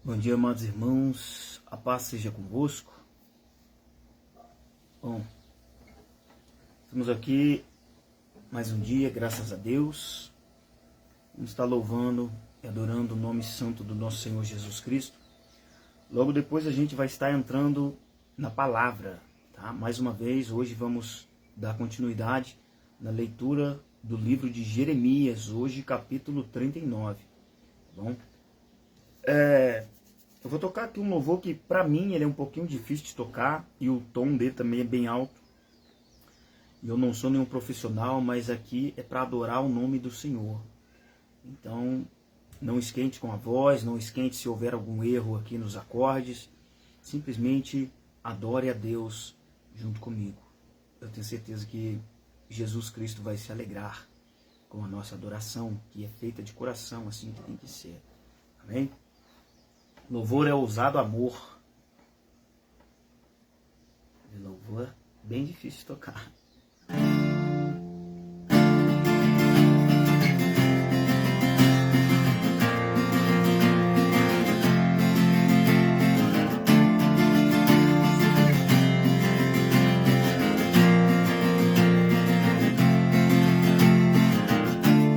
Bom dia, amados irmãos, a paz seja convosco. Bom, estamos aqui mais um dia, graças a Deus. Vamos estar louvando e adorando o nome santo do nosso Senhor Jesus Cristo. Logo depois a gente vai estar entrando na palavra, tá? Mais uma vez, hoje vamos dar continuidade na leitura do livro de Jeremias, hoje capítulo 39, tá bom? Eu vou tocar aqui um louvor que para mim ele é um pouquinho difícil de tocar e o tom dele também é bem alto. Eu não sou nenhum profissional, mas aqui é para adorar o nome do Senhor. Então, não esquente com a voz, não esquente se houver algum erro aqui nos acordes. Simplesmente adore a Deus junto comigo. Eu tenho certeza que Jesus Cristo vai se alegrar com a nossa adoração, que é feita de coração, assim que tem que ser. Amém? Louvor é ousado amor. Louvor bem difícil de tocar.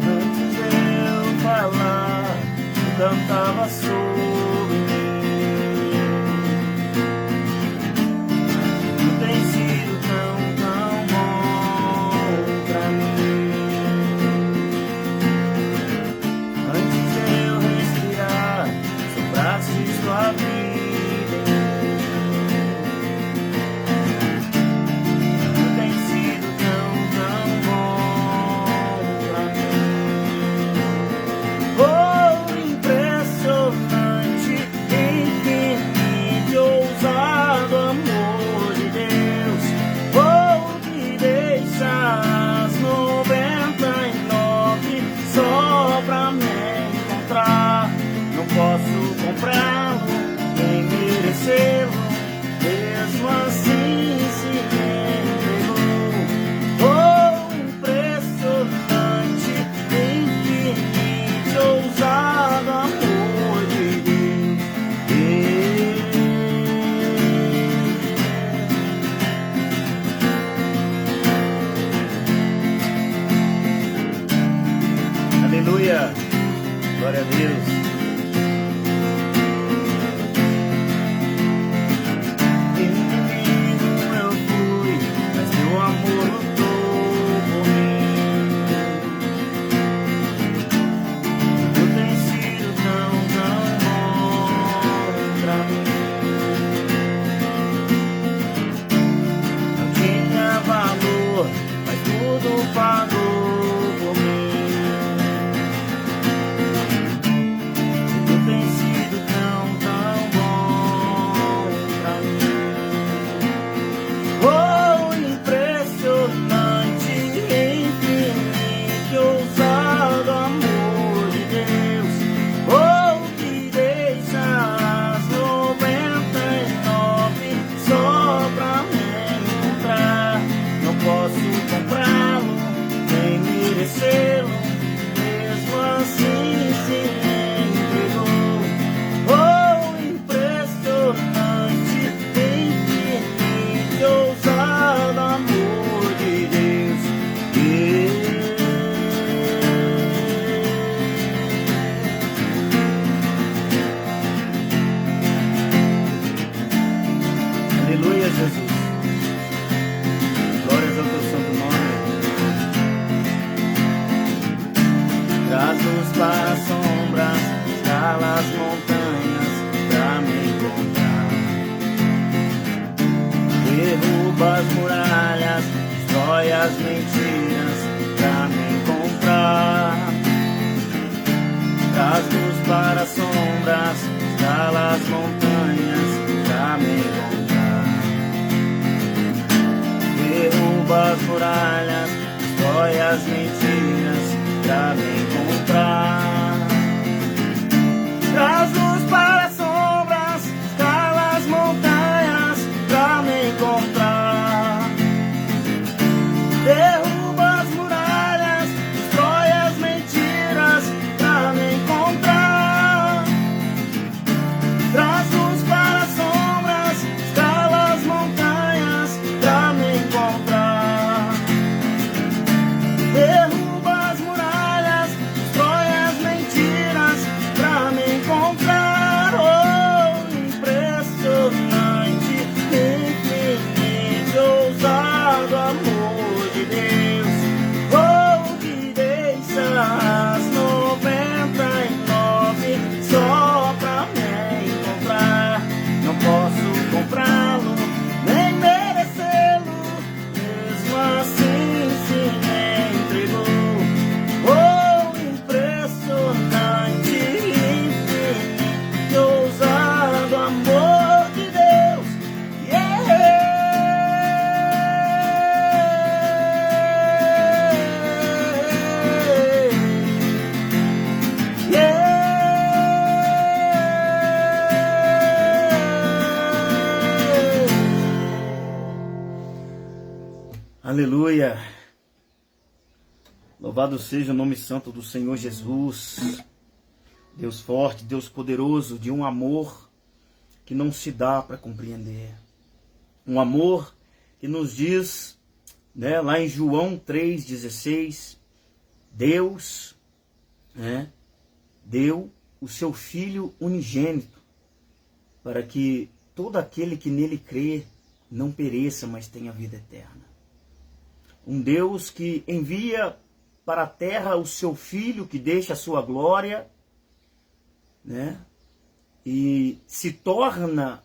Antes eu falar, eu cantava sobre mim. Tu tem sido tão bom pra mim. Antes eu respirar, soprasse sua vida em mim. Tu tem sido tão bom pra mim. Oh, impressionante, infinito, ousado amor de Deus. Oh, que deixa as 99 só pra me encontrar. Não posso comprá-lo, nem merecê-lo, mesmo assim se entregou. Oh, impressionante, infinito, ousado amor de Deus. Aleluia, glória a Deus. Inimigo eu fui, mas teu amor lutou por mim. Tu tens sido tão bom pra mim. Não tinha valor, mas tudo pagou por mim. Tu tens sido tão bom pra mim. Oh, impressionante, infinito, ousado amor de Deus. Oh, que deixa as 99 só pra me encontrar. Não posso comprá-lo, nem merecê-lo, mesmo assim se entregou. Oh, impressionante, infinito, ousado amor de Deus. Aleluia, Jesus. Glórias ao teu santo nome. Traz luz para as sombras, escala as montanhas pra me encontrar. Derruba as muralhas, destrói as mentiras pra me encontrar. Traz luz para as sombras, escala as montanhas pra me encontrar. Derruba as muralhas, destrói as mentiras pra me encontrar. Traz luz para as sombras, escala as montanhas pra me encontrar. Derruba as muralhas, destrói as mentiras pra me encontrar. Aleluia! Louvado seja o nome santo do Senhor Jesus. Deus forte, Deus poderoso, de um amor que não se dá para compreender. Um amor que nos diz, né, lá em João 3,16, Deus, né, deu o seu Filho unigênito para que todo aquele que nele crê não pereça, mas tenha vida eterna. Um Deus que envia para a terra o seu Filho, que deixa a sua glória, né, e se torna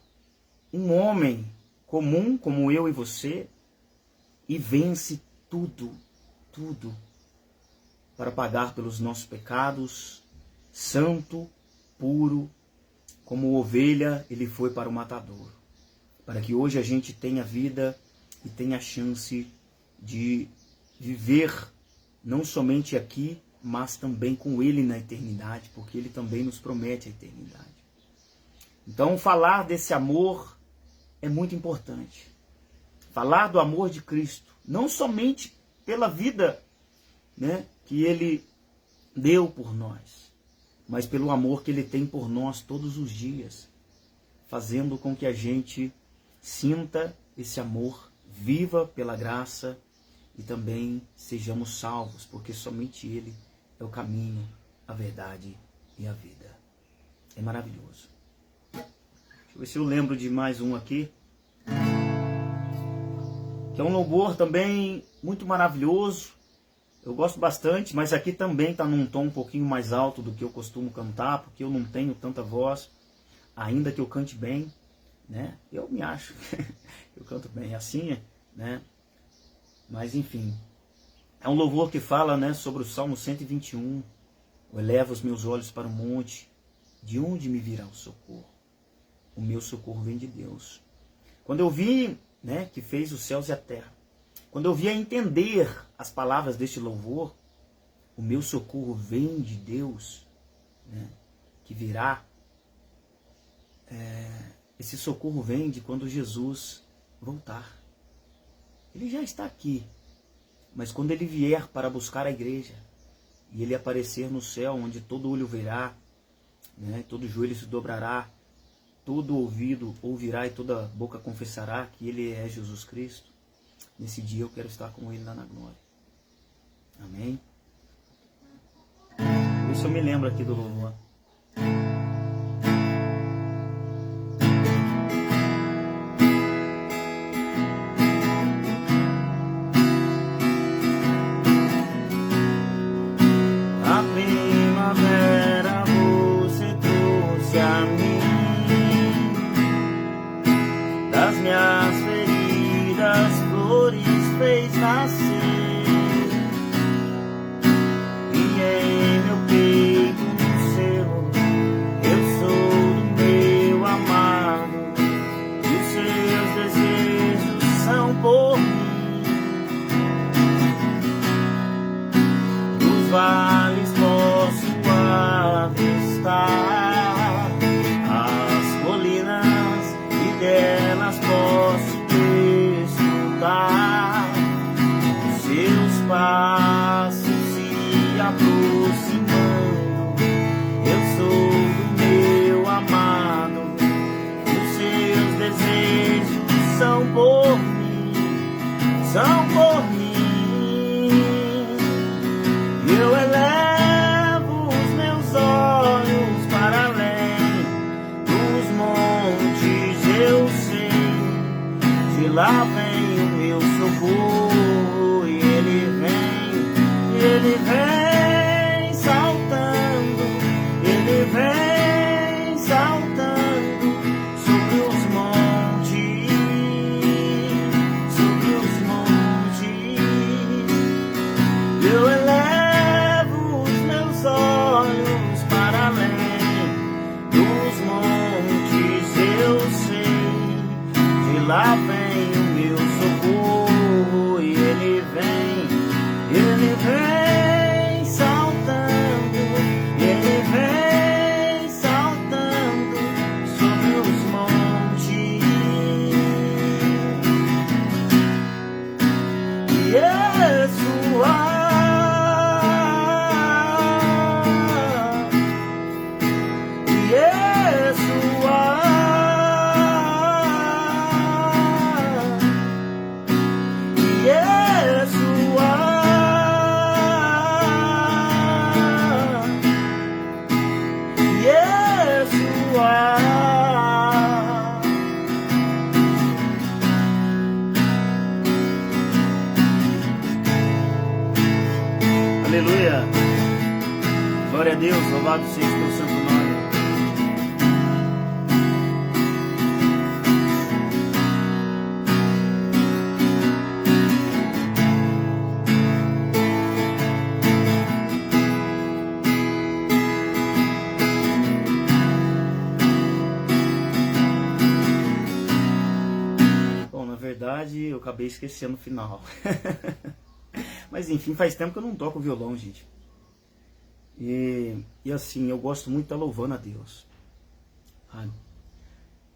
um homem comum, como eu e você, e vence tudo, para pagar pelos nossos pecados, santo, puro, como ovelha, ele foi para o matador, para que hoje a gente tenha vida e tenha a chance de viver não somente aqui, mas também com ele na eternidade, porque ele também nos promete a eternidade. Então, falar desse amor é muito importante. Falar do amor de Cristo, não somente pela vida, né, que ele deu por nós, mas pelo amor que ele tem por nós todos os dias, fazendo com que a gente sinta esse amor, viva pela graça e também sejamos salvos, porque somente ele é o caminho, a verdade e a vida. É maravilhoso. Deixa eu ver se eu lembro de mais um aqui, que é um louvor também muito maravilhoso. Eu gosto bastante, mas aqui também está num tom um pouquinho mais alto do que eu costumo cantar, porque eu não tenho tanta voz, ainda que eu cante bem, né? Eu me acho que eu canto bem assim, né? Mas enfim, é um louvor que fala, né, sobre o Salmo 121. Eu elevo os meus olhos para o monte, de onde me virá o socorro? O meu socorro vem de Deus. Quando eu vi, né, que fez os céus e a terra, quando eu vi a entender as palavras deste louvor, o meu socorro vem de Deus, né, que virá. Esse socorro vem de quando Jesus voltar. Ele já está aqui, mas quando ele vier para buscar a igreja, e ele aparecer no céu, onde todo olho verá, né, todo joelho se dobrará, todo ouvido ouvirá e toda boca confessará que ele é Jesus Cristo, nesse dia eu quero estar com ele lá na glória. Amém? Isso eu me lembro aqui do louvor. A primavera você trouxe a mim, das minhas feridas flores fez nascer, e em meu peito no seu, eu sou do meu amado, e os seus desejos são por mim. Nos vales posso avistar as colinas, e delas posso desfrutar os seus passos se aproximando. Eu sou do meu amado, e os seus desejos são por mim, são por mim. Eu elevo os meus olhos para além dos montes, eu sei, de lá vem o meu socorro, e ele vem saltando, ele vem saltando sobre os montes, sobre os montes. Eu elevo os meus olhos para além dos montes, eu sei, de lá vem o meu socorro, e ele vem saltando, ele vem saltando sobre os montes. Yeah! Aleluia. Glória a Deus, louvado seja o teu santo nome. Bom, na verdade, eu acabei esquecendo o final. Mas enfim, faz tempo que eu não toco violão, gente. E assim, eu gosto muito de estar louvando a Deus.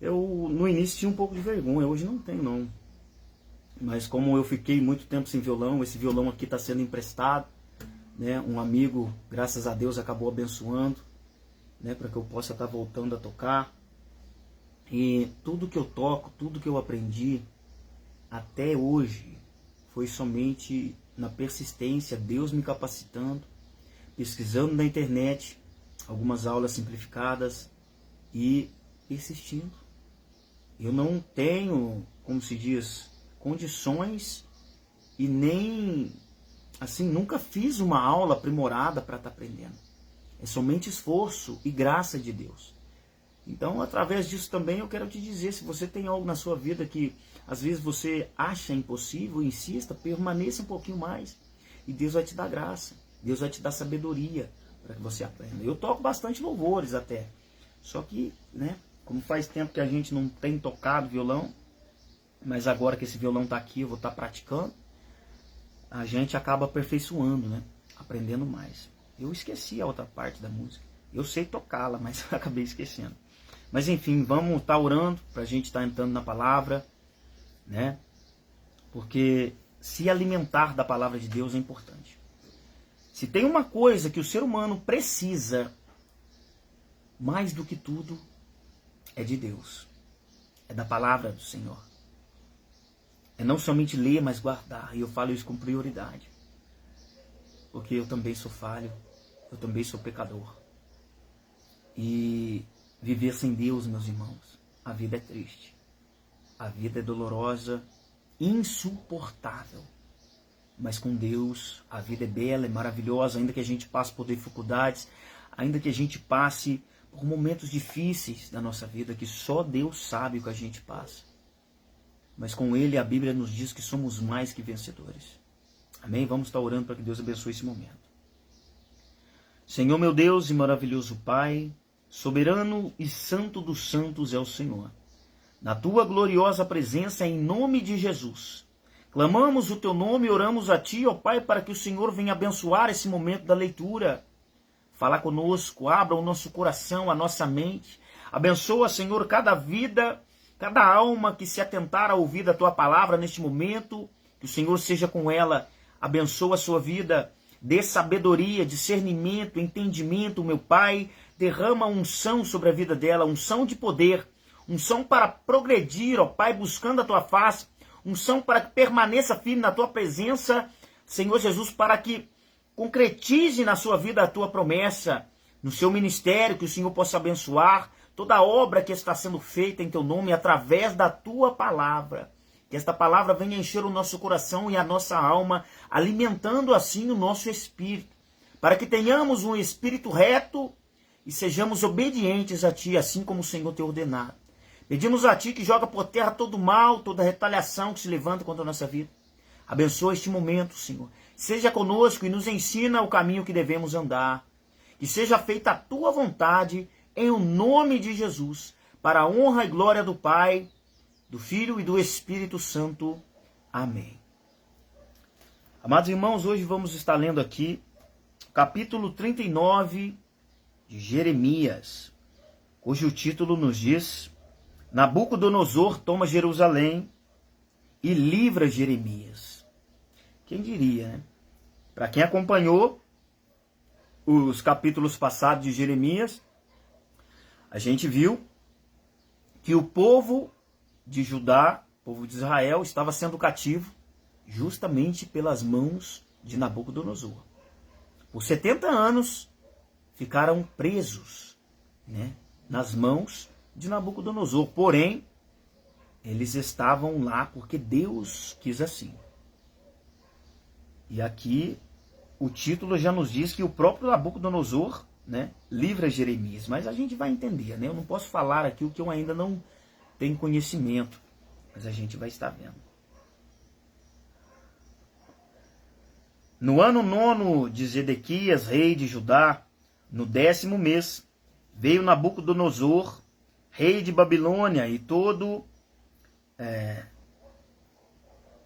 Eu no início tinha um pouco de vergonha, hoje não tenho não. Mas como eu fiquei muito tempo sem violão, esse violão aqui está sendo emprestado, né? Um amigo, graças a Deus, acabou abençoando, né? Para que eu possa estar voltando a tocar. E tudo que eu toco, tudo que eu aprendi até hoje foi somente na persistência, Deus me capacitando, pesquisando na internet, algumas aulas simplificadas e persistindo. Eu não tenho, como se diz, condições e nem, assim, nunca fiz uma aula aprimorada para estar aprendendo. É somente esforço e graça de Deus. Então, através disso também eu quero te dizer, se você tem algo na sua vida que às vezes você acha impossível, insista, permaneça um pouquinho mais. E Deus vai te dar graça, Deus vai te dar sabedoria para que você aprenda. Eu toco bastante louvores até. Só que, né, como faz tempo que a gente não tem tocado violão, mas agora que esse violão está aqui, eu vou estar praticando, a gente acaba aperfeiçoando, né, aprendendo mais. Eu esqueci a outra parte da música. Eu sei tocá-la, mas eu acabei esquecendo. Mas enfim, vamos estar orando para a gente estar entrando na palavra, né? Porque se alimentar da palavra de Deus é importante. Se tem uma coisa que o ser humano precisa, mais do que tudo, é de Deus. É da palavra do Senhor. É não somente ler, mas guardar. E eu falo isso com prioridade. Porque eu também sou falho, eu também sou pecador. E viver sem Deus, meus irmãos, a vida é triste. A vida é dolorosa, insuportável. Mas com Deus, a vida é bela, é maravilhosa, ainda que a gente passe por dificuldades, ainda que a gente passe por momentos difíceis da nossa vida, que só Deus sabe o que a gente passa. Mas com Ele, a Bíblia nos diz que somos mais que vencedores. Amém? Vamos estar orando para que Deus abençoe esse momento. Senhor, meu Deus e maravilhoso Pai, soberano e santo dos santos é o Senhor. Na tua gloriosa presença, em nome de Jesus, clamamos o teu nome e oramos a ti, ó Pai, para que o Senhor venha abençoar esse momento da leitura. Fala conosco, abra o nosso coração, a nossa mente. Abençoa, Senhor, cada vida, cada alma que se atentar a ouvir da tua palavra neste momento. Que o Senhor seja com ela. Abençoa a sua vida. Dê sabedoria, discernimento, entendimento, meu Pai. Derrama unção sobre a vida dela, unção de poder. Unção para progredir, ó Pai, buscando a tua face. Unção para que permaneça firme na tua presença, Senhor Jesus, para que concretize na sua vida a tua promessa, no seu ministério, que o Senhor possa abençoar toda a obra que está sendo feita em teu nome através da tua palavra. Que esta palavra venha encher o nosso coração e a nossa alma, alimentando assim o nosso espírito, para que tenhamos um espírito reto e sejamos obedientes a ti, assim como o Senhor te ordenado. Pedimos a ti que joga por terra todo mal, toda retaliação que se levanta contra a nossa vida. Abençoa este momento, Senhor. Seja conosco e nos ensina o caminho que devemos andar. Que seja feita a tua vontade, em o nome de Jesus, para a honra e glória do Pai, do Filho e do Espírito Santo. Amém. Amados irmãos, hoje vamos estar lendo aqui capítulo 39 de Jeremias, cujo título nos diz: Nabucodonosor toma Jerusalém e livra Jeremias. Quem diria, né? Para quem acompanhou os capítulos passados de Jeremias, A gente viu que o povo de Judá, o povo de Israel, estava sendo cativo justamente pelas mãos de Nabucodonosor. Por 70 anos ficaram presos, né, nas mãos de Nabucodonosor. Porém, eles estavam lá porque Deus quis assim. E aqui o título já nos diz que o próprio Nabucodonosor, né, livra Jeremias. Mas a gente vai entender, né? Eu não posso falar aqui o que eu ainda não tenho conhecimento. Mas a gente vai estar vendo. No ano 9 de Zedequias, rei de Judá, no 10º mês, veio Nabucodonosor, rei de Babilônia, e todo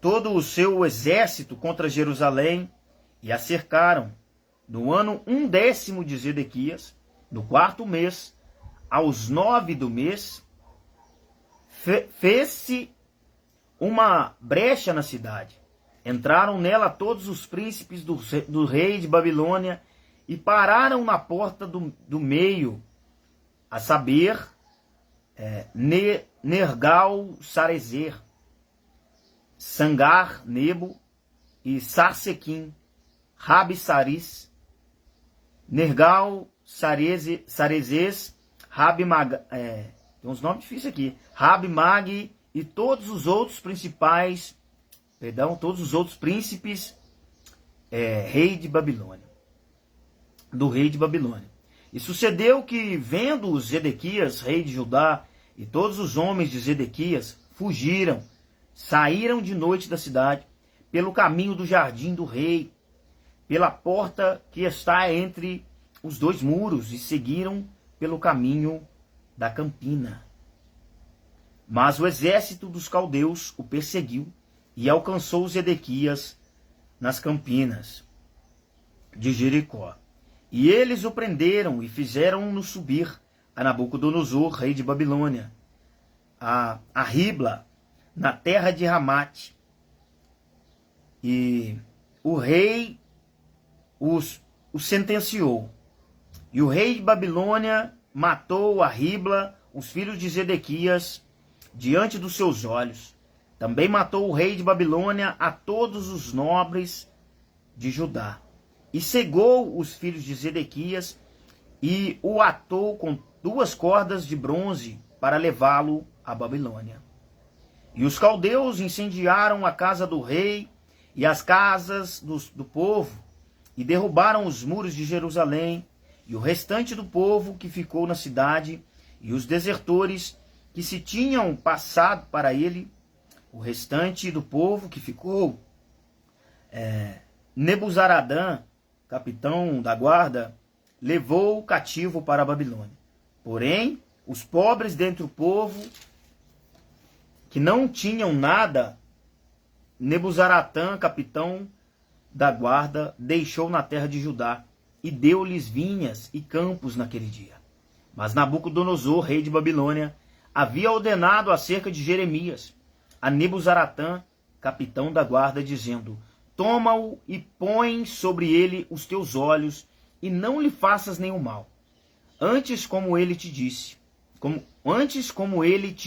o seu exército contra Jerusalém, e a cercaram. No ano 10º de Zedequias, no 4º mês, aos 9 do mês, fez-se uma brecha na cidade. Entraram nela todos os príncipes do rei de Babilônia e pararam na porta do meio, a saber, Nergal-Sarezer, Sangar-Nebo e Sarsequim, Rabi-Saris, Nergal-Sarezes, Rabi-Mag, tem uns nomes difíceis aqui, Rabi-Mag e todos os outros príncipes rei de Babilônia, do rei de Babilônia. E sucedeu que, vendo Zedequias, rei de Judá, e todos os homens de Zedequias, fugiram, saíram de noite da cidade, pelo caminho do jardim do rei, pela porta que está entre os dois muros, e seguiram pelo caminho da campina. Mas o exército dos caldeus o perseguiu e alcançou Zedequias nas campinas de Jericó. E eles o prenderam e fizeram-no subir a Nabucodonosor, rei de Babilônia, a Ribla, na terra de Ramate. E o rei o sentenciou. E o rei de Babilônia matou a Ribla, os filhos de Zedequias, diante dos seus olhos. Também matou o rei de Babilônia a todos os nobres de Judá. E cegou os filhos de Zedequias e o atou com 2 cordas de bronze para levá-lo à Babilônia. E os caldeus incendiaram a casa do rei e as casas do povo, e derrubaram os muros de Jerusalém, e o restante do povo que ficou na cidade, e os desertores que se tinham passado para ele, o restante do povo que ficou, Nebuzaradã, capitão da guarda, levou o cativo para a Babilônia. Porém, os pobres dentre o povo, que não tinham nada, Nebuzaratã, capitão da guarda, deixou na terra de Judá, e deu-lhes vinhas e campos naquele dia. Mas Nabucodonosor, rei de Babilônia, havia ordenado acerca de Jeremias a Nebuzaratã, capitão da guarda, dizendo: toma-o e põe sobre ele os teus olhos, e não lhe faças nenhum mal. Antes como ele te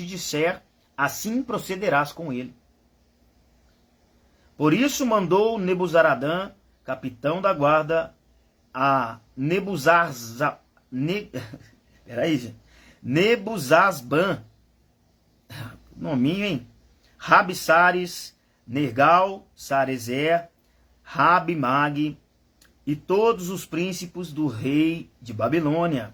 disser, assim procederás com ele. Por isso mandou Nebuzaradã, capitão da guarda, a Nebuzasban, nominho, hein? Rabi-Sares, Nergal-Sarezer, Rabi-Mag e todos os príncipes do rei de Babilônia.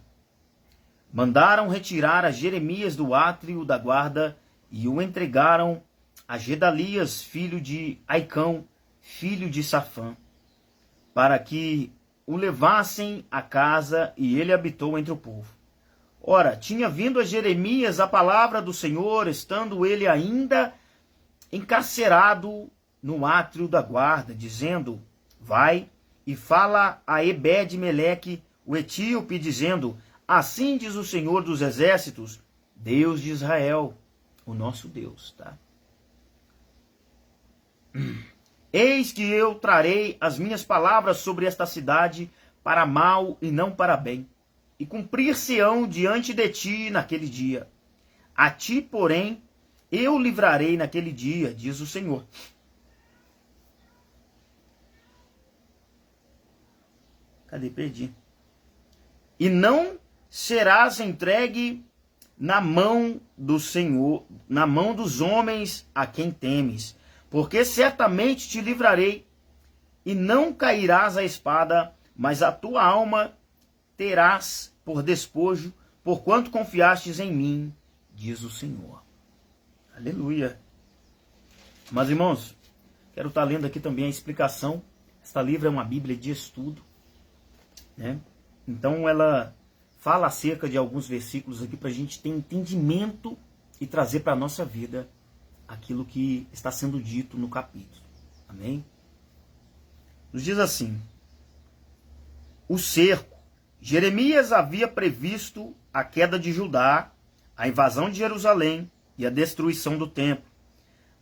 Mandaram retirar a Jeremias do átrio da guarda e o entregaram a Gedalias, filho de Aicão, filho de Safã, para que o levassem à casa, e ele habitou entre o povo. Ora, tinha vindo a Jeremias a palavra do Senhor, estando ele ainda encarcerado no átrio da guarda, dizendo: vai e fala a Ebed-Meleque, o etíope, dizendo: assim diz o Senhor dos exércitos, Deus de Israel, o nosso Deus, tá? Eis que eu trarei as minhas palavras sobre esta cidade para mal e não para bem. e cumprir-se-ão diante de ti naquele dia. A ti, porém, eu livrarei naquele dia, diz o Senhor. Cadê? Perdi. E não serás entregue na mão do Senhor, na mão dos homens a quem temes, porque certamente te livrarei, e não cairás a espada, mas a tua alma terás por despojo, porquanto confiastes em mim, diz o Senhor. Aleluia. Mas, irmãos, quero estar lendo aqui também a explicação. Esta livro é uma Bíblia de estudo, né? Então ela fala acerca de alguns versículos aqui para a gente ter entendimento e trazer para a nossa vida aquilo que está sendo dito no capítulo. Amém? Nos diz assim: o cerco. Jeremias havia previsto a queda de Judá, a invasão de Jerusalém e a destruição do templo.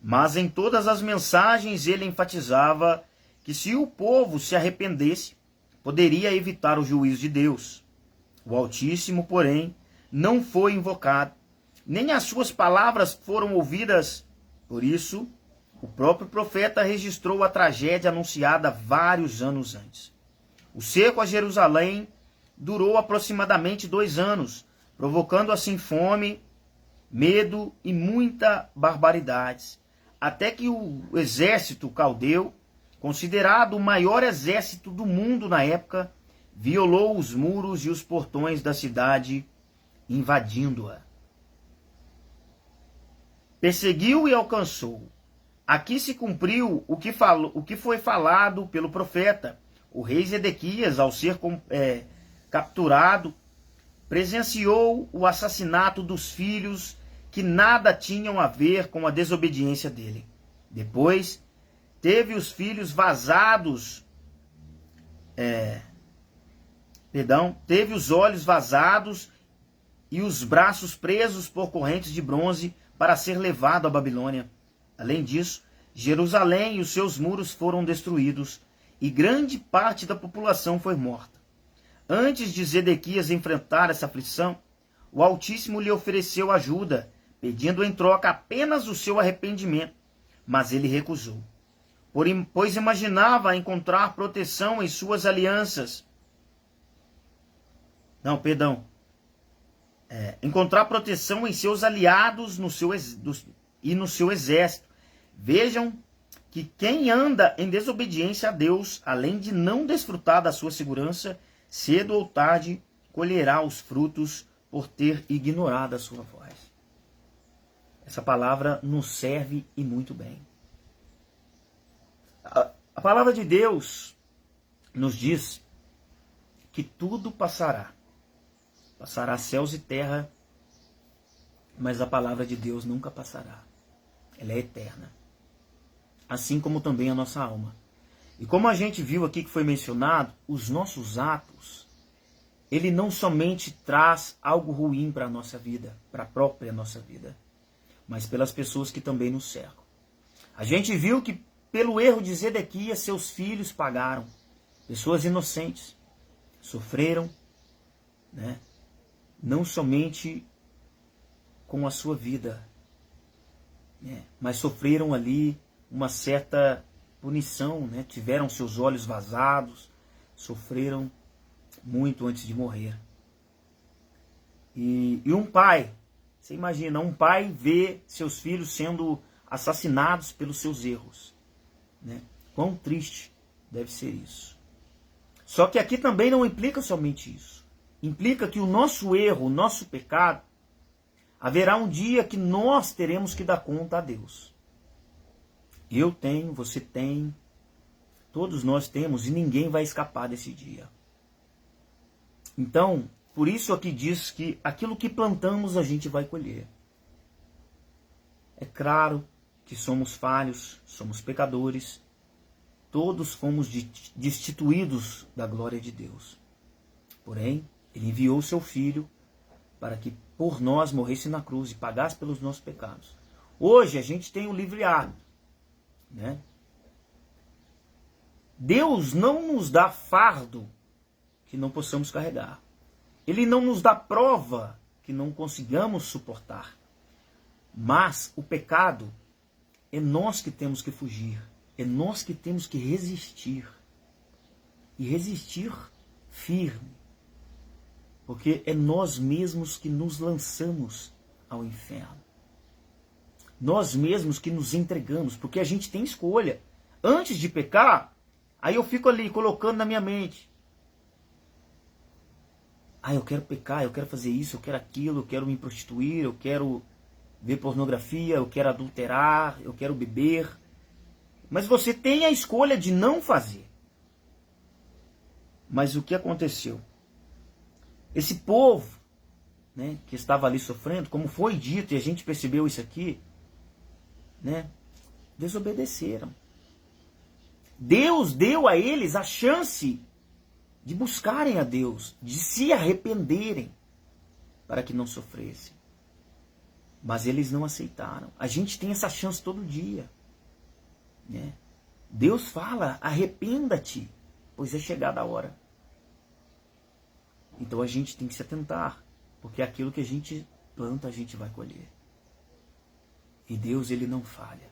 Mas em todas as mensagens ele enfatizava que se o povo se arrependesse, poderia evitar o juízo de Deus. O Altíssimo, porém, não foi invocado, nem as suas palavras foram ouvidas. Por isso, o próprio profeta registrou a tragédia anunciada vários anos antes. O cerco a Jerusalém durou aproximadamente 2 anos, provocando assim fome, medo e muita barbaridade, até que o exército caldeu, considerado o maior exército do mundo na época, violou os muros e os portões da cidade, invadindo-a. Perseguiu e alcançou. Aqui se cumpriu o que foi falado pelo profeta. O rei Zedequias, ao ser capturado, presenciou o assassinato dos filhos que nada tinham a ver com a desobediência dele. Depois, teve os filhos vazados, teve os olhos vazados e os braços presos por correntes de bronze para ser levado à Babilônia. Além disso, Jerusalém e os seus muros foram destruídos e grande parte da população foi morta. Antes de Zedequias enfrentar essa aflição, o Altíssimo lhe ofereceu ajuda, pedindo em troca apenas o seu arrependimento, mas ele recusou, pois imaginava encontrar proteção em suas alianças. Encontrar proteção em seus aliados e no seu exército. Vejam que quem anda em desobediência a Deus, além de não desfrutar da sua segurança, cedo ou tarde colherá os frutos por ter ignorado a sua voz. Essa palavra nos serve e muito bem. A palavra de Deus nos diz que tudo passará. Passará céus e terra, mas a palavra de Deus nunca passará. Ela é eterna. Assim como também a nossa alma. E como a gente viu aqui que foi mencionado, os nossos atos, ele não somente traz algo ruim para a nossa vida, para a própria nossa vida, mas pelas pessoas que também nos cercam. A gente viu que pelo erro de Zedequias, seus filhos pagaram. Pessoas inocentes sofreram, né? Não somente com a sua vida, né? Mas sofreram ali uma certa punição, né? Tiveram seus olhos vazados, sofreram muito antes de morrer. E um pai, você imagina, um pai vê seus filhos sendo assassinados pelos seus erros, né? Quão triste deve ser isso. Só que aqui também não implica somente isso. Implica que o nosso erro, o nosso pecado, haverá um dia que nós teremos que dar conta a Deus. Eu tenho, você tem, todos nós temos, e ninguém vai escapar desse dia. Então, por isso aqui diz que aquilo que plantamos a gente vai colher. É claro que somos falhos, somos pecadores, todos fomos destituídos da glória de Deus. Porém, ele enviou seu Filho para que por nós morresse na cruz e pagasse pelos nossos pecados. Hoje a gente tem o livre-arbítrio, né? Deus não nos dá fardo que não possamos carregar. Ele não nos dá prova que não consigamos suportar. Mas o pecado é nós que temos que fugir. É nós que temos que resistir. E resistir firme. Porque é nós mesmos que nos lançamos ao inferno. Nós mesmos que nos entregamos. Porque a gente tem escolha. Antes de pecar, aí eu fico ali colocando na minha mente. Eu quero pecar, eu quero fazer isso, eu quero aquilo, eu quero me prostituir, eu quero ver pornografia, eu quero adulterar, eu quero beber. Mas você tem a escolha de não fazer. Mas o que aconteceu? Esse povo, né, que estava ali sofrendo, como foi dito, e a gente percebeu isso aqui, né, desobedeceram. Deus deu a eles a chance de buscarem a Deus, de se arrependerem, para que não sofressem. Mas eles não aceitaram. A gente tem essa chance todo dia, né? Deus fala, arrependa-te, pois é chegada a hora. Então a gente tem que se atentar, porque aquilo que a gente planta, a gente vai colher. E Deus, ele não falha.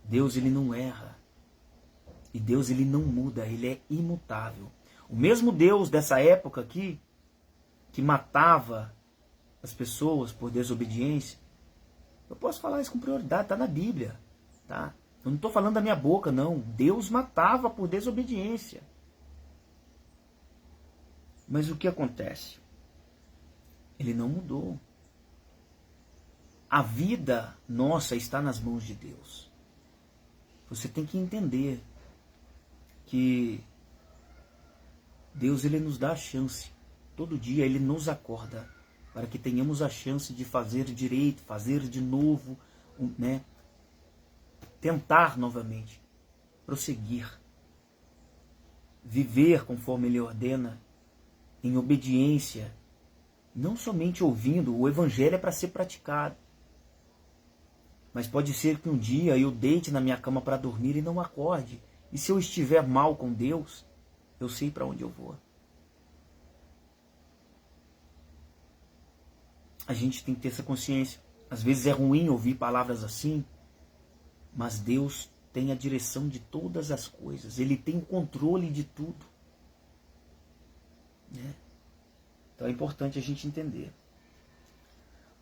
Deus, ele não erra. E Deus, ele não muda, ele é imutável. O mesmo Deus dessa época aqui, que matava as pessoas por desobediência, eu posso falar isso com prioridade, está na Bíblia. Tá? Eu não estou falando da minha boca, não. Deus matava por desobediência. Mas o que acontece? Ele não mudou. A vida nossa está nas mãos de Deus. Você tem que entender que Deus, ele nos dá a chance. Todo dia ele nos acorda para que tenhamos a chance de fazer direito, fazer de novo, né? Tentar novamente, prosseguir, viver conforme ele ordena, em obediência, não somente ouvindo. O evangelho é para ser praticado. Mas pode ser que um dia eu deite na minha cama para dormir e não acorde. E se eu estiver mal com Deus, eu sei para onde eu vou. A gente tem que ter essa consciência. Às vezes é ruim ouvir palavras assim, mas Deus tem a direção de todas as coisas. Ele tem o controle de tudo. Né? Então é importante a gente entender.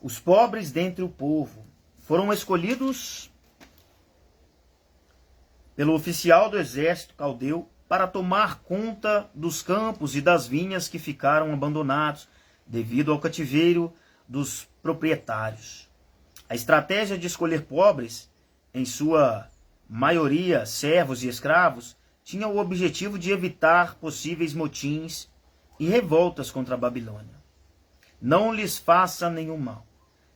Os pobres dentre o povo foram escolhidos pelo oficial do exército caldeu para tomar conta dos campos e das vinhas que ficaram abandonados devido ao cativeiro dos proprietários. A estratégia de escolher pobres, em sua maioria servos e escravos, tinha o objetivo de evitar possíveis motins e revoltas contra a Babilônia. Não lhes faça nenhum mal.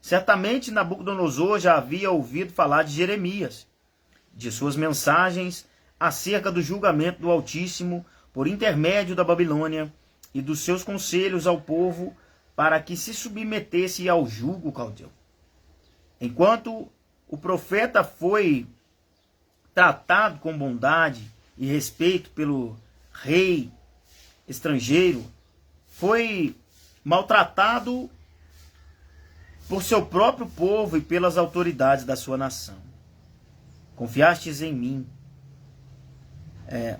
Certamente Nabucodonosor já havia ouvido falar de Jeremias, de suas mensagens acerca do julgamento do Altíssimo por intermédio da Babilônia e dos seus conselhos ao povo para que se submetesse ao jugo caldeu. Enquanto o profeta foi tratado com bondade e respeito pelo rei estrangeiro, foi maltratado por seu próprio povo e pelas autoridades da sua nação. Confiastes em mim.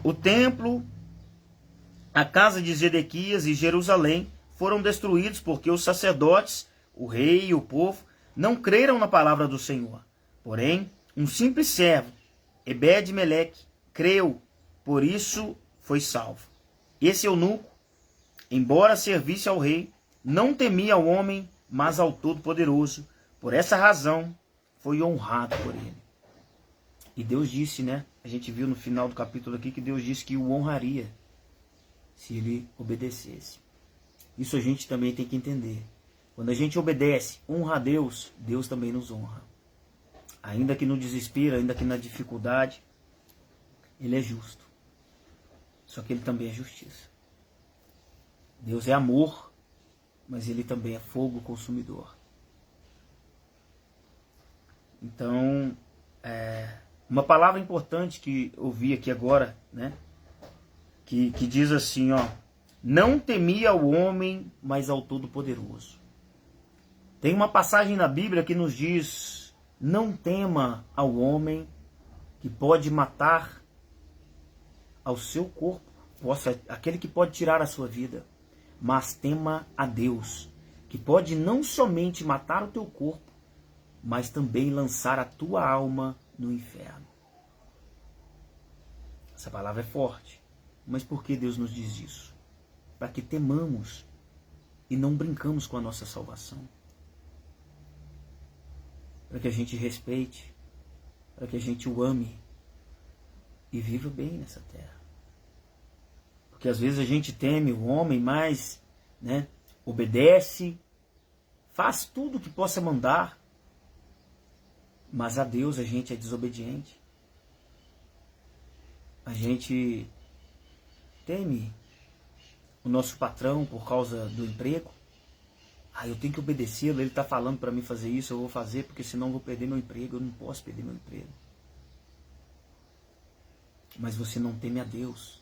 O templo, a casa de Zedequias e Jerusalém foram destruídos porque os sacerdotes, o rei e o povo não creram na palavra do Senhor. Porém, um simples servo, Ebed-Meleque, creu, por isso foi salvo. Esse eunuco, embora servisse ao rei, não temia ao homem, mas ao Todo-Poderoso. Por essa razão, foi honrado por ele. E Deus disse, né? A gente viu no final do capítulo aqui que Deus disse que o honraria se ele obedecesse. Isso a gente também tem que entender. Quando a gente obedece, honra a Deus, Deus também nos honra. Ainda que no desespero, ainda que na dificuldade, ele é justo. Só que ele também é justiça. Deus é amor, mas ele também é fogo consumidor. Então, uma palavra importante que eu vi aqui agora, né? Que diz assim, ó, Não temia ao homem, mas ao Todo-Poderoso. Tem uma passagem na Bíblia que nos diz: não tema ao homem que pode matar ao seu corpo, aquele que pode tirar a sua vida, mas tema a Deus, que pode não somente matar o teu corpo, mas também lançar a tua alma no inferno. Essa palavra é forte, mas por que Deus nos diz isso? Para que temamos e não brincamos com a nossa salvação. Para que a gente respeite, para que a gente o ame e viva bem nessa terra. Porque às vezes a gente teme o homem, mas obedece, faz tudo que possa mandar, mas a Deus a gente é desobediente. A gente teme o nosso patrão por causa do emprego. Eu tenho que obedecê-lo, ele está falando para mim fazer isso, eu vou fazer, porque senão eu vou perder meu emprego, eu não posso perder meu emprego. Mas você não teme a Deus.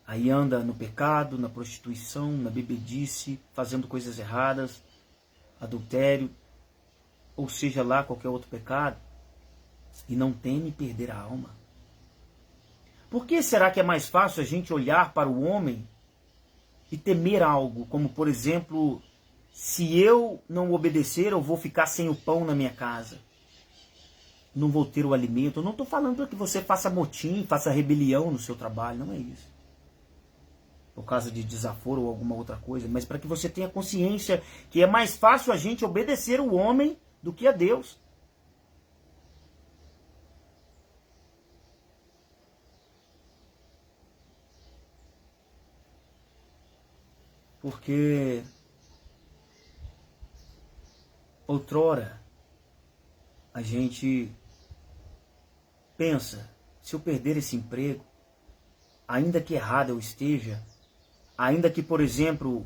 Aí anda no pecado, na prostituição, na bebedice, fazendo coisas erradas, adultério, ou seja lá qualquer outro pecado, e não teme perder a alma. Por que será que é mais fácil a gente olhar para o homem e temer algo, como por exemplo, se eu não obedecer, eu vou ficar sem o pão na minha casa, não vou ter o alimento? Eu não estou falando para que você faça motim, faça rebelião no seu trabalho, não é isso, por causa de desaforo ou alguma outra coisa, mas para que você tenha consciência que é mais fácil a gente obedecer o homem do que a Deus. Porque outrora a gente pensa, se eu perder esse emprego, ainda que errado eu esteja, ainda que, por exemplo,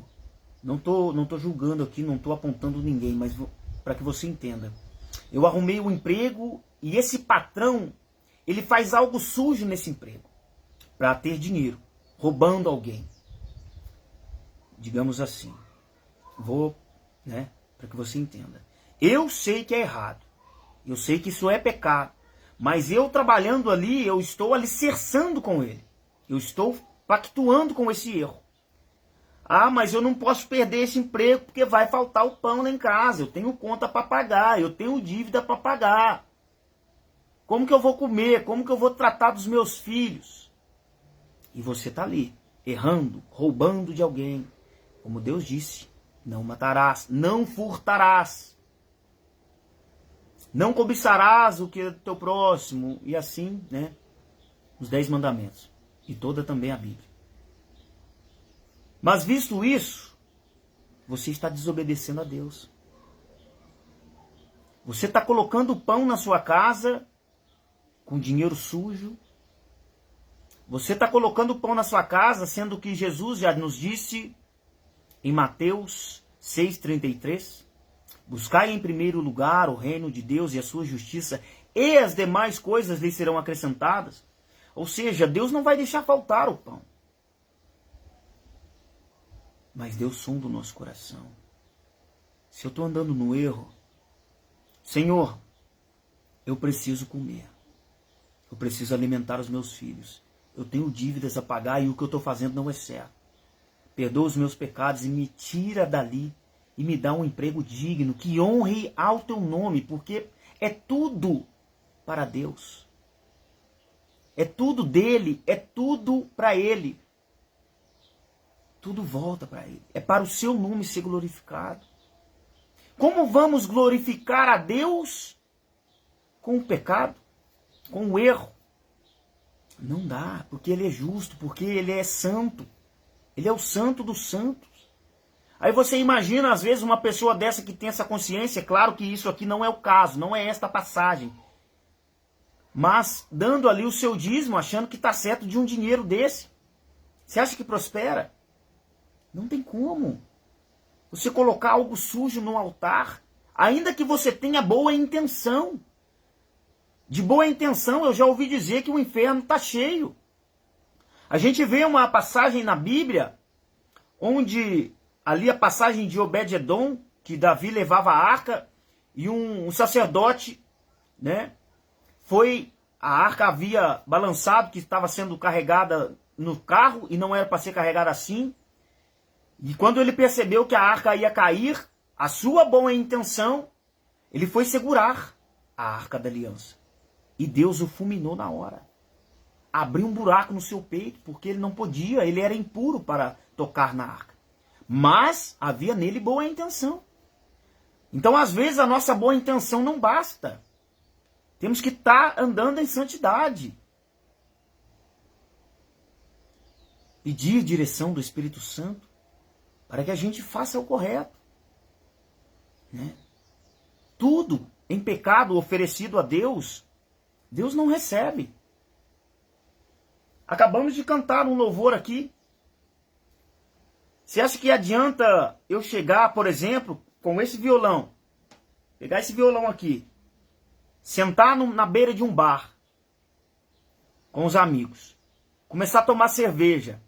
não tô julgando aqui, não estou apontando ninguém, mas para que você entenda, eu arrumei um emprego e esse patrão, ele faz algo sujo nesse emprego, para ter dinheiro, roubando alguém. Digamos assim, para que você entenda. Eu sei que é errado, eu sei que isso é pecado, mas eu trabalhando ali, eu estou alicerçando com ele, eu estou pactuando com esse erro. Mas eu não posso perder esse emprego porque vai faltar o pão lá em casa, eu tenho conta para pagar, eu tenho dívida para pagar. Como que eu vou comer? Como que eu vou tratar dos meus filhos? E você está ali, errando, roubando de alguém. Como Deus disse, não matarás, não furtarás, não cobiçarás o que é do teu próximo, e assim, os 10 mandamentos, e toda também a Bíblia. Mas visto isso, você está desobedecendo a Deus. Você está colocando pão na sua casa com dinheiro sujo. Você está colocando pão na sua casa, sendo que Jesus já nos disse em Mateus 6,33, buscai em primeiro lugar o reino de Deus e a sua justiça, e as demais coisas lhe serão acrescentadas. Ou seja, Deus não vai deixar faltar o pão. Mas Deus sonda o nosso coração. Se eu estou andando no erro, Senhor, eu preciso comer. Eu preciso alimentar os meus filhos. Eu tenho dívidas a pagar e o que eu estou fazendo não é certo. Perdoa os meus pecados e me tira dali e me dá um emprego digno, que honre ao teu nome, porque é tudo para Deus. É tudo dele, é tudo para ele. Tudo volta para ele. É para o seu nome ser glorificado. Como vamos glorificar a Deus com o pecado, com o erro? Não dá, porque ele é justo, porque ele é santo. Ele é o santo dos santos. Aí você imagina, às vezes, uma pessoa dessa que tem essa consciência. Claro que isso aqui não é o caso, não é esta passagem. Mas dando ali o seu dízimo, achando que está certo de um dinheiro desse. Você acha que prospera? Não tem como. Você colocar algo sujo no altar, ainda que você tenha boa intenção. De boa intenção, eu já ouvi dizer que o inferno está cheio. A gente vê uma passagem na Bíblia onde ali a passagem de Obed-Edom, que Davi levava a arca, e um sacerdote, né, a arca havia balançado, que estava sendo carregada no carro, e não era para ser carregada assim. E quando ele percebeu que a arca ia cair, a sua boa intenção, ele foi segurar a arca da aliança. E Deus o fulminou na hora. Abriu um buraco no seu peito, porque ele não podia, ele era impuro para tocar na arca. Mas havia nele boa intenção. Então, às vezes, a nossa boa intenção não basta. Temos que estar andando em santidade. Pedir direção do Espírito Santo para que a gente faça o correto. Né? Tudo em pecado oferecido a Deus, Deus não recebe. Acabamos de cantar um louvor aqui. Você acha que adianta eu chegar, por exemplo, com esse violão, pegar esse violão aqui, sentar na beira de um bar, com os amigos, começar a tomar cerveja?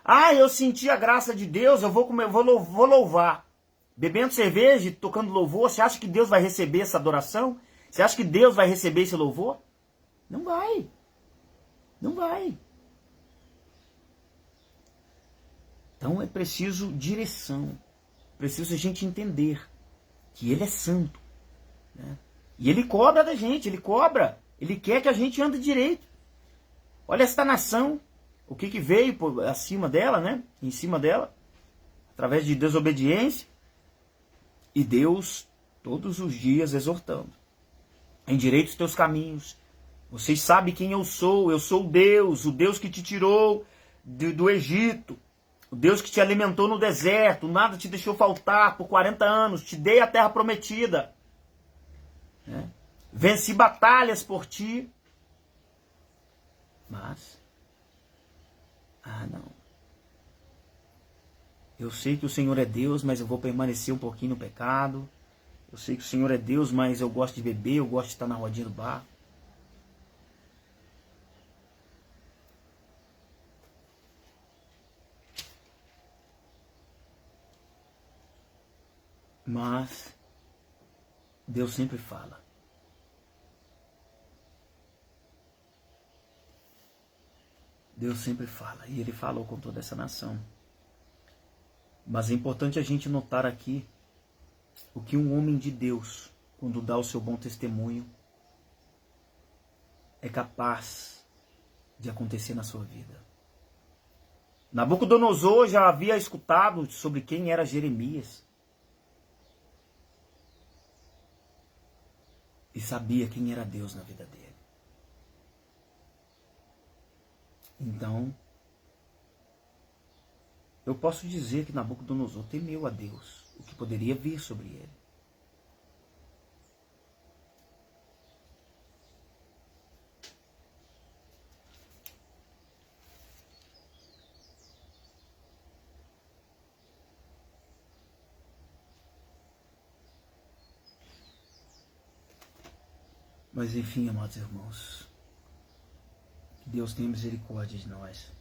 Ah, eu senti a graça de Deus, eu vou louvar. Bebendo cerveja e tocando louvor, você acha que Deus vai receber essa adoração? Você acha que Deus vai receber esse louvor? Não vai. Não vai. Então é preciso direção. Preciso a gente entender que Ele é santo. Né? E Ele cobra da gente, Ele cobra. Ele quer que a gente ande direito. Olha esta nação, o que veio acima dela, né? Em cima dela, através de desobediência. E Deus, todos os dias, exortando. Endireita os teus caminhos. Vocês sabem quem eu sou Deus, o Deus que te tirou do Egito, o Deus que te alimentou no deserto, nada te deixou faltar por 40 anos, te dei a terra prometida. Né? Venci batalhas por ti. Mas, não. Eu sei que o Senhor é Deus, mas eu vou permanecer um pouquinho no pecado. Eu sei que o Senhor é Deus, mas eu gosto de beber, eu gosto de estar na rodinha do bar. Mas Deus sempre fala. Deus sempre fala. E Ele falou com toda essa nação. Mas é importante a gente notar aqui o que um homem de Deus, quando dá o seu bom testemunho, é capaz de acontecer na sua vida. Nabucodonosor já havia escutado sobre quem era Jeremias. E sabia quem era Deus na vida dele. Então, eu posso dizer que Nabucodonosor temeu a Deus, o que poderia vir sobre ele. Mas enfim, amados irmãos, que Deus tenha misericórdia de nós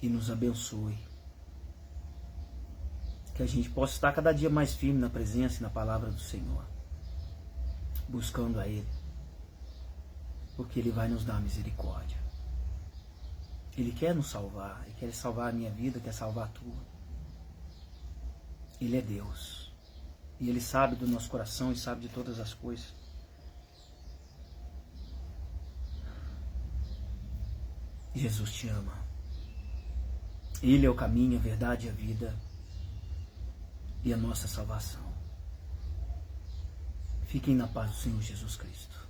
e nos abençoe. Que a gente possa estar cada dia mais firme na presença e na palavra do Senhor, buscando a Ele, porque Ele vai nos dar misericórdia. Ele quer nos salvar, Ele quer salvar a minha vida, quer salvar a tua. Ele é Deus, e Ele sabe do nosso coração e sabe de todas as coisas. Jesus te ama. Ele é o caminho, a verdade e a vida e a nossa salvação. Fiquem na paz do Senhor Jesus Cristo.